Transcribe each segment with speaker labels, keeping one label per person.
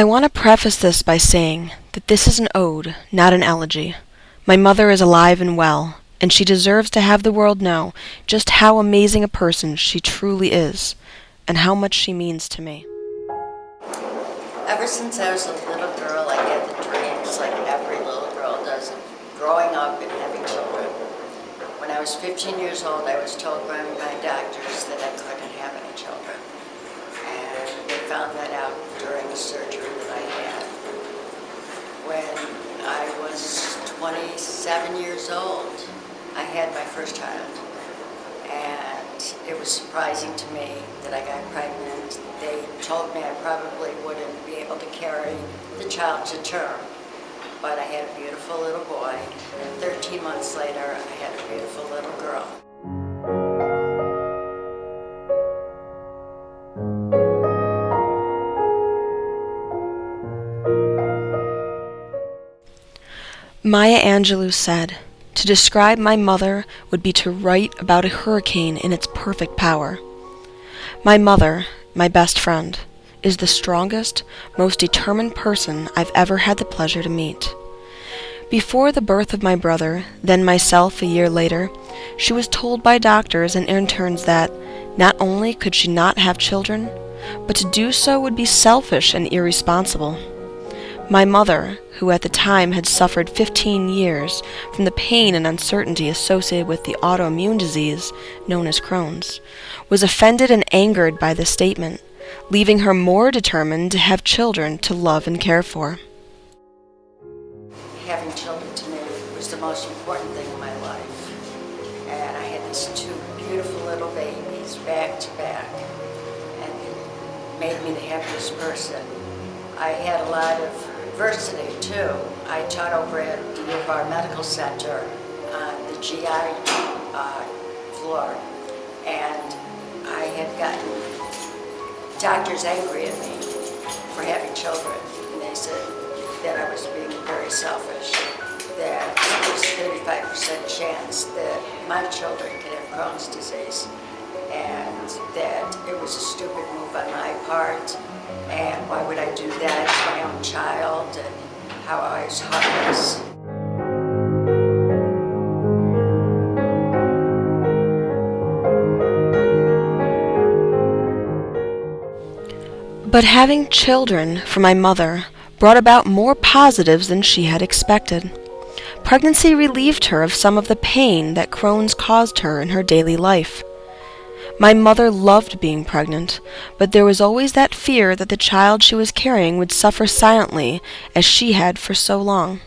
Speaker 1: I want to preface this by saying that this is an ode, not an elegy. My mother is alive and well, and she deserves to have the world know just how amazing a person she truly is, and how much she means to me.
Speaker 2: Ever since I was a little girl, I had the dreams like every little girl does of growing up and having children. When I was 15 years old, I was told by my doctors that I couldn't have any children. And they found that out during a surgery that I had. When I was 27 years old, I had my first child. And it was surprising to me that I got pregnant. They told me I probably wouldn't be able to carry the child to term. But I had a beautiful little boy, and 13 months later, I had a beautiful little girl.
Speaker 1: Maya Angelou said, "To describe my mother would be to write about a hurricane in its perfect power." My mother, my best friend, is the strongest, most determined person I've ever had the pleasure to meet. Before the birth of my brother, then myself a year later, she was told by doctors and interns that not only could she not have children, but to do so would be selfish and irresponsible. My mother, who at the time had suffered 15 years from the pain and uncertainty associated with the autoimmune disease known as Crohn's, was offended and angered by this statement, leaving her more determined to have children to love and care for.
Speaker 2: Having children to me was the most important thing in my life. And I had these two beautiful little babies back to back, and it made me the happiest person. I had a lot of diversity too. I taught over at the U of R Medical Center on the GI floor, and I had gotten doctors angry at me for having children, and they said that I was being very selfish, that there was a 35% chance that my children could have Crohn's disease, and that it was a stupid move on my part, and why would I do that to my own child, and how I was heartless.
Speaker 1: But having children for my mother brought about more positives than she had expected. Pregnancy relieved her of some of the pain that Crohn's caused her in her daily life. My mother loved being pregnant, but there was always that fear that the child she was carrying would suffer silently as she had for so long.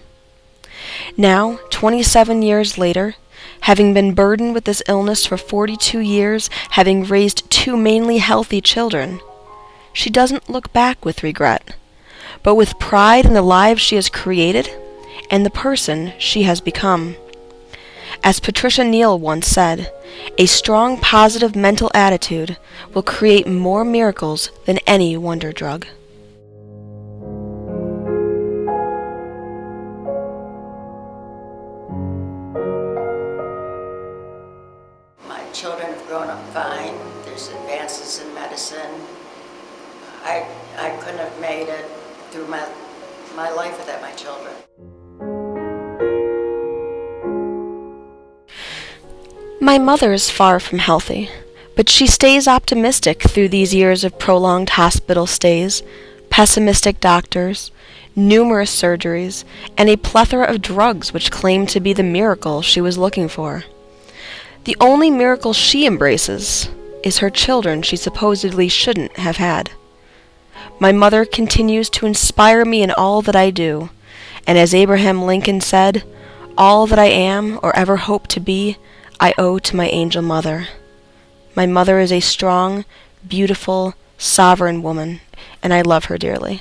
Speaker 1: Now, 27 years later, having been burdened with this illness for 42 years, having raised two mainly healthy children, she doesn't look back with regret, but with pride in the lives she has created and the person she has become. As Patricia Neal once said, a strong positive mental attitude will create more miracles than any wonder drug.
Speaker 2: My children have grown up fine. There's advances in medicine. I couldn't have made it through my life without my children.
Speaker 1: My mother is far from healthy, but she stays optimistic through these years of prolonged hospital stays, pessimistic doctors, numerous surgeries, and a plethora of drugs which claim to be the miracle she was looking for. The only miracle she embraces is her children she supposedly shouldn't have had. My mother continues to inspire me in all that I do, and as Abraham Lincoln said, "All that I am or ever hope to be, I owe to my angel mother." My mother is a strong, beautiful, sovereign woman, and I love her dearly.